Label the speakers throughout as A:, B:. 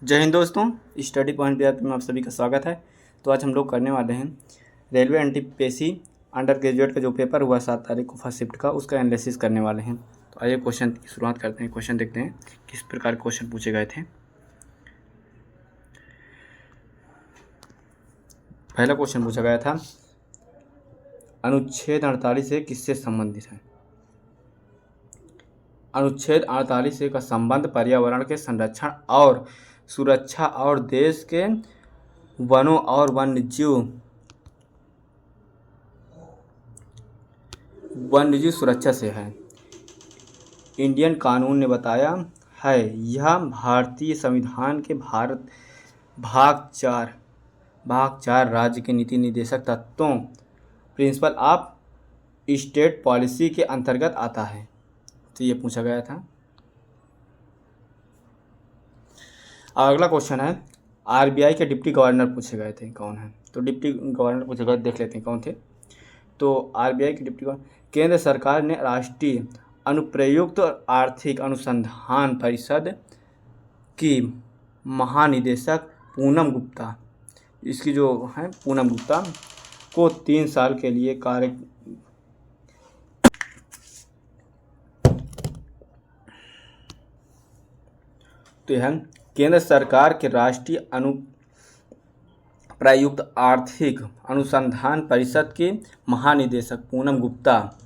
A: जय हिंद दोस्तों, study point Bihar में आप सभी का स्वागत है। तो आज हम लोग करने वाले हैं रेलवे एनटीपीसी अंडर ग्रेजुएट का जो पेपर हुआ 7 तारीख को फर्स्ट शिफ्ट का, उसका एनालिसिस करने वाले हैं। तो आइए क्वेश्चन की शुरुआत करते हैं। क्वेश्चन देखते हैं किस प्रकार क्वेश्चन पूछे गए थे। पहला क्वेश्चन पूछा गया था, अनुच्छेद 48 से किससे संबंधित है। अनुच्छेद 48 का संबंध पर्यावरण के संरक्षण और सुरक्षा और देश के वनों और वन्यजीव सुरक्षा से है। इंडियन कानून ने बताया है यह भारतीय संविधान के भाग 4 राज्य के नीति निर्देशक तत्वों प्रिंसिपल ऑफ स्टेट पॉलिसी के अंतर्गत आता है। तो ये पूछा गया था। और अगला क्वेश्चन है, आरबीआई के डिप्टी गवर्नर पूछे गए थे, कौन है। तो डिप्टी गवर्नर पूछे गए, देख लेते हैं कौन थे। तो आरबीआई के डिप्टी गवर्नर, केंद्र सरकार ने राष्ट्रीय अनुप्रयुक्त आर्थिक अनुसंधान परिषद की महानिदेशक पूनम गुप्ता, इसकी जो है पूनम गुप्ता को 3 साल के लिए तो यह केंद्र सरकार के राष्ट्रीय अनुप्रयुक्त आर्थिक अनुसंधान परिषद के महानिदेशक पूनम गुप्ता,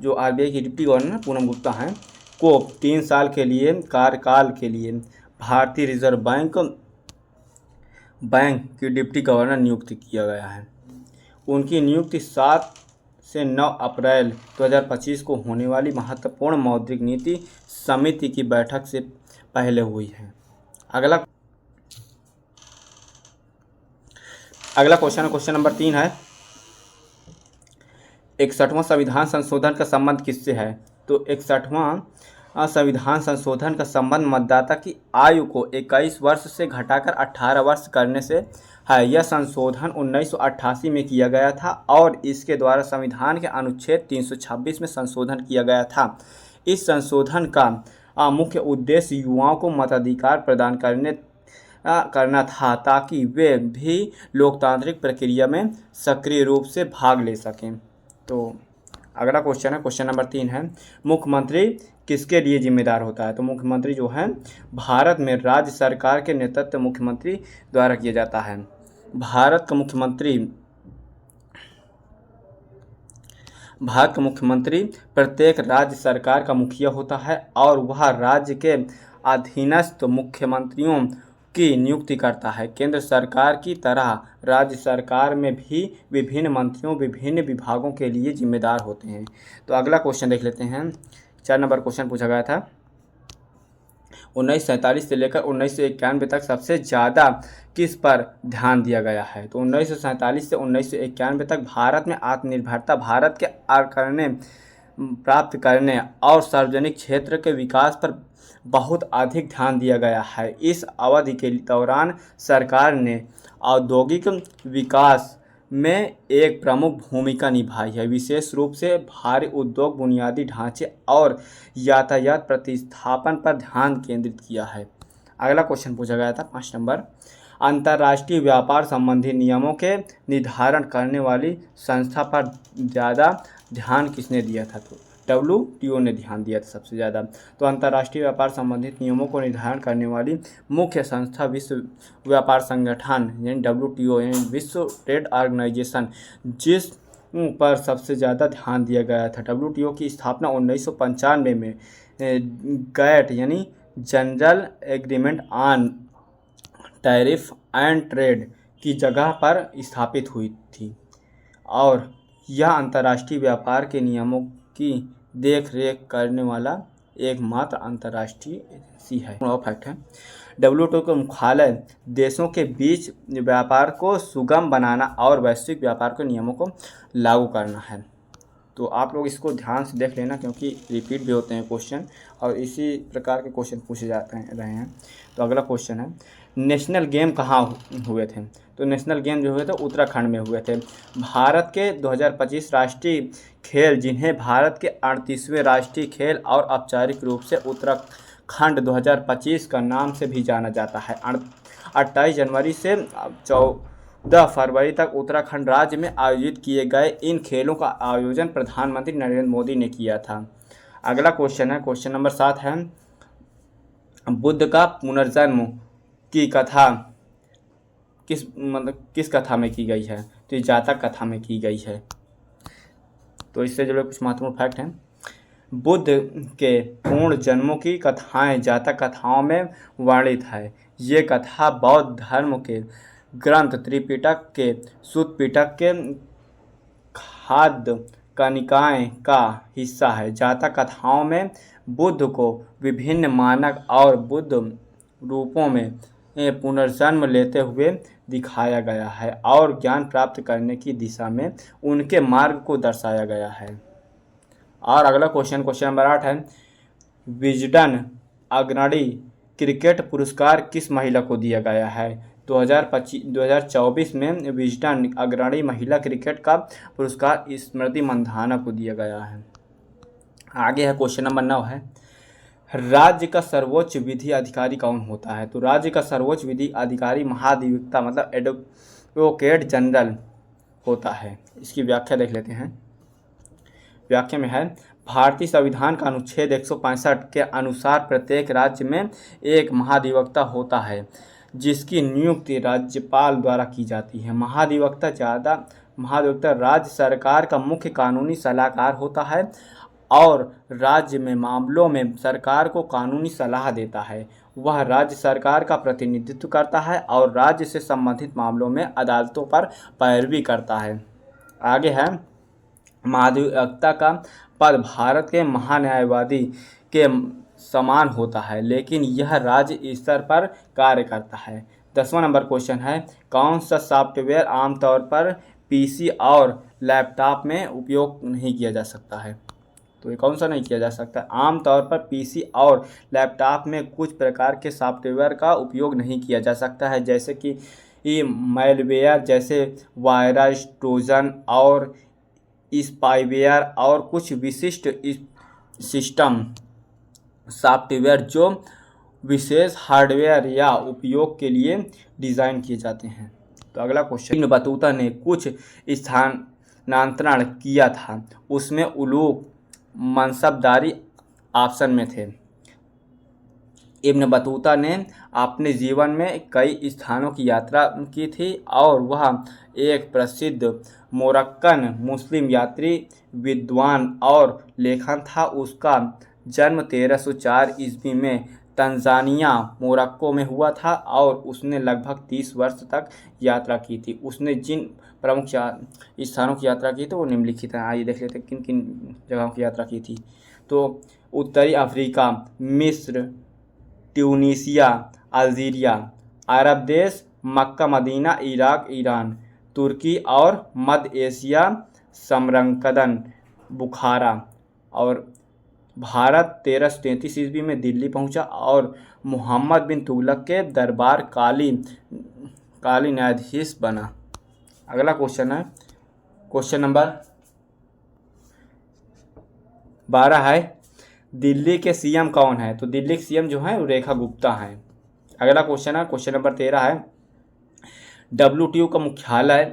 A: जो आरबीआई की डिप्टी गवर्नर पूनम गुप्ता हैं, को 3 साल के लिए कार्यकाल के लिए भारतीय रिजर्व बैंक की डिप्टी गवर्नर नियुक्त किया गया है। उनकी नियुक्ति 7 से 9 अप्रैल 2025 को होने वाली महत्वपूर्ण मौद्रिक नीति समिति की बैठक से पहले हुई है। अगला क्वेश्चन नंबर 3 है, 61वां संविधान संशोधन का संबंध किससे है। तो 61वां संविधान संशोधन का संबंध मतदाता की आयु को 21 वर्ष से घटाकर 18 वर्ष करने से है। यह संशोधन 1988 में किया गया था और इसके द्वारा संविधान के अनुच्छेद 326 में संशोधन किया गया था। इस संशोधन का मुख्य उद्देश्य युवाओं को मताधिकार प्रदान करना था ताकि वे भी लोकतांत्रिक प्रक्रिया में सक्रिय रूप से भाग ले सकें। तो अगला क्वेश्चन है, क्वेश्चन नंबर 3 है, मुख्यमंत्री किसके लिए जिम्मेदार होता है। तो मुख्यमंत्री जो है भारत में राज्य सरकार के नेतृत्व मुख्यमंत्री द्वारा किया जाता है। भारत का मुख्यमंत्री प्रत्येक राज्य सरकार का मुखिया होता है और वह राज्य के अधीनस्थ मुख्यमंत्रियों की नियुक्ति करता है। केंद्र सरकार की तरह राज्य सरकार में भी विभिन्न मंत्रियों विभिन्न विभागों के लिए जिम्मेदार होते हैं। तो अगला क्वेश्चन देख लेते हैं। 4 नंबर क्वेश्चन पूछा गया था, 1947 से लेकर 1991 तक सबसे ज़्यादा किस पर ध्यान दिया गया है। तो 1947 से 1991 तक भारत में आत्मनिर्भरता, भारत के प्राप्त करने और सार्वजनिक क्षेत्र के विकास पर बहुत अधिक ध्यान दिया गया है। इस अवधि के दौरान सरकार ने औद्योगिक विकास में एक प्रमुख भूमिका निभाई है, विशेष रूप से भारी उद्योग, बुनियादी ढांचे और यातायात प्रतिस्थापन पर ध्यान केंद्रित किया है। अगला क्वेश्चन पूछा गया था 5 नंबर, अंतर्राष्ट्रीय व्यापार संबंधी नियमों के निर्धारण करने वाली संस्था पर ज़्यादा ध्यान किसने दिया था। तो WTO ने ध्यान दिया था सबसे ज़्यादा। तो अंतर्राष्ट्रीय व्यापार संबंधित नियमों को निर्धारण करने वाली मुख्य संस्था विश्व व्यापार संगठन यानी WTO यानी विश्व ट्रेड ऑर्गेनाइजेशन, जिस पर सबसे ज़्यादा ध्यान दिया गया था। WTO की स्थापना 1995 में गैट यानी general agreement on tariff and trade की जगह पर स्थापित हुई थी और यह अंतर्राष्ट्रीय व्यापार के नियमों की देख रेख करने वाला एकमात्र अंतर्राष्ट्रीय एजेंसी है। फैक्ट है, WTO का मुख्यालय देशों के बीच व्यापार को सुगम बनाना और वैश्विक व्यापार के नियमों को लागू करना है। तो आप लोग इसको ध्यान से देख लेना क्योंकि रिपीट भी होते हैं क्वेश्चन और इसी प्रकार के क्वेश्चन पूछे रहे हैं। तो अगला क्वेश्चन है, नेशनल गेम कहाँ हुए थे। तो नेशनल गेम जो हुए थे उत्तराखंड में हुए थे। भारत के 2025 राष्ट्रीय खेल, जिन्हें भारत के 38वें राष्ट्रीय खेल और औपचारिक रूप से उत्तराखंड खंड 2025 का नाम से भी जाना जाता है। 28 जनवरी से 14 फरवरी तक उत्तराखंड राज्य में आयोजित किए गए इन खेलों का आयोजन प्रधानमंत्री नरेंद्र मोदी ने किया था। अगला क्वेश्चन है, क्वेश्चन नंबर 7 है, बुद्ध का पुनर्जन्म की कथा किस कथा में की गई है? तो ये जातक कथा में की गई है। तो इससे जुड़े कुछ महत्वपूर्ण फैक्ट हैं। बुद्ध के पूर्ण जन्मों की कथाएं जातक कथाओं में वर्णित है। ये कथा बौद्ध धर्म के ग्रंथ त्रिपिटक के सुत्त पिटक के खाद्य कनिकाएं का हिस्सा है। जातक कथाओं में बुद्ध को विभिन्न मानक और बुद्ध रूपों में पुनर्जन्म लेते हुए दिखाया गया है और ज्ञान प्राप्त करने की दिशा में उनके मार्ग को दर्शाया गया है। और अगला क्वेश्चन, क्वेश्चन नंबर 8 है, विजडन अग्रणी क्रिकेट पुरस्कार किस महिला को दिया गया है? 2024 में विजडन अग्रणी महिला क्रिकेट का पुरस्कार स्मृति मंधाना को दिया गया है। आगे है क्वेश्चन नंबर 9 है, राज्य का सर्वोच्च विधि अधिकारी कौन होता है? तो राज्य का सर्वोच्च विधि अधिकारी महाधिवक्ता मतलब एडवोकेट जनरल होता है। इसकी व्याख्या देख लेते हैं। व्याख्या में है, भारतीय संविधान का अनुच्छेद 165 के अनुसार प्रत्येक राज्य में एक महाधिवक्ता होता है जिसकी नियुक्ति राज्यपाल द्वारा की जाती है। महाधिवक्ता राज्य सरकार का मुख्य कानूनी सलाहकार होता है और राज्य में मामलों में सरकार को कानूनी सलाह देता है। वह राज्य सरकार का प्रतिनिधित्व करता है और राज्य से संबंधित मामलों में अदालतों पर पैरवी करता है। आगे है, महाधिवक्ता का पद भारत के महान्यायवादी के समान होता है लेकिन यह राज्य स्तर पर कार्य करता है। 10वां नंबर क्वेश्चन है, कौन सा सॉफ्टवेयर आमतौर पर पीसी और लैपटॉप में उपयोग नहीं किया जा सकता है? तो ये कौन सा नहीं किया जा सकता? आमतौर पर पीसी और लैपटॉप में कुछ प्रकार के सॉफ्टवेयर का उपयोग नहीं किया जा सकता है, जैसे कि मैलवेयर, जैसे वायरस, ट्रोजन और स्पाईवेयर और कुछ विशिष्ट सिस्टम सॉफ्टवेयर जो विशेष हार्डवेयर या उपयोग के लिए डिज़ाइन किए जाते हैं। तो अगला क्वेश्चन, इब्न बतूता ने कुछ स्थानांतरण किया था, उसमें उलूक मनसबदारी ऑप्शन में थे। इब्न बतूता ने अपने जीवन में कई स्थानों की यात्रा की थी और वह एक प्रसिद्ध मोरक्कन मुस्लिम यात्री, विद्वान और लेखक था। उसका जन्म 1304 ईस्वी में तंजानिया मोरक्को में हुआ था और उसने लगभग 30 वर्ष तक यात्रा की थी। उसने जिन प्रमुख स्थानों की यात्रा की तो वो निम्नलिखित हैं। आइए देख लेते हैं किन किन जगहों की यात्रा की थी। तो उत्तरी अफ्रीका, मिस्र, ट्यूनीसिया, अल्जीरिया, अरब देश, मक्का मदीना, इराक, ईरान, तुर्की और मध्य एशिया, समरकंद, बुखारा और भारत 1333 ईस्वी में दिल्ली पहुंचा और मोहम्मद बिन तुगलक के दरबार काली न्यायाधीश बना। अगला क्वेश्चन है, क्वेश्चन नंबर 12 है, दिल्ली के सीएम कौन है? तो दिल्ली के सीएम जो है वो रेखा गुप्ता हैं। अगला क्वेश्चन है, क्वेश्चन नंबर 13 है, WTO का मुख्यालय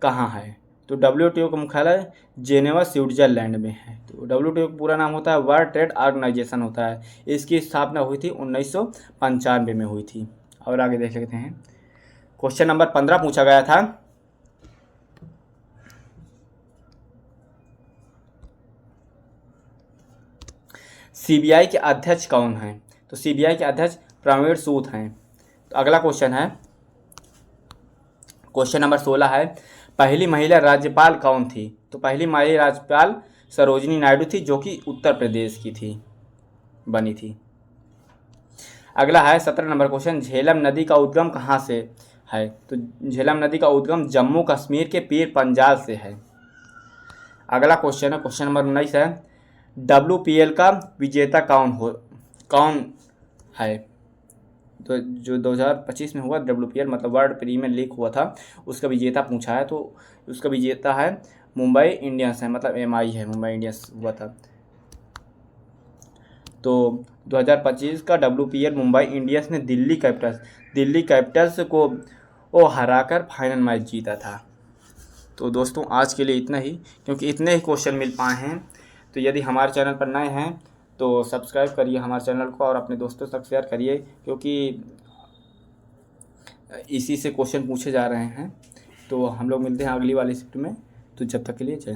A: कहाँ है? तो WTO का मुख्यालय जेनेवा स्विट्जरलैंड में है। तो WTO का पूरा नाम होता है वर्ल्ड ट्रेड ऑर्गेनाइजेशन होता है। इसकी स्थापना हुई थी 1995 में हुई थी। और आगे देख लेते हैं, क्वेश्चन नंबर 15 पूछा गया था, सीबीआई के अध्यक्ष कौन हैं? तो सीबीआई के अध्यक्ष प्रवीण सूद हैं। तो अगला क्वेश्चन है, क्वेश्चन नंबर 16 है, पहली महिला राज्यपाल कौन थी? तो पहली महिला राज्यपाल सरोजिनी नायडू थी जो कि उत्तर प्रदेश की थी, बनी थी। अगला है 17 नंबर क्वेश्चन, झेलम नदी का उद्गम कहाँ से है? तो झेलम नदी का उद्गम जम्मू कश्मीर के पीर पंजाल से है। अगला क्वेश्चन है, क्वेश्चन नंबर 19 है, WPL का विजेता कौन है? तो जो 2025 में हुआ WPL मतलब वर्ल्ड प्रीमियर लीग हुआ था, उसका विजेता पूछा है। तो उसका विजेता है मुंबई इंडियंस है, मतलब MI है, मुंबई इंडियंस हुआ था। तो 2025 का WPL मुंबई इंडियंस ने दिल्ली कैपिटल्स को हराकर फाइनल मैच जीता था। तो दोस्तों आज के लिए इतना ही, क्योंकि इतने ही क्वेश्चन मिल पाए हैं। तो यदि हमारे चैनल पर नए हैं तो सब्सक्राइब करिए हमारे चैनल को और अपने दोस्तों तक शेयर करिए, क्योंकि इसी से क्वेश्चन पूछे जा रहे हैं। तो हम लोग मिलते हैं अगली वाली शिफ्ट में। तो जब तक के लिए जय।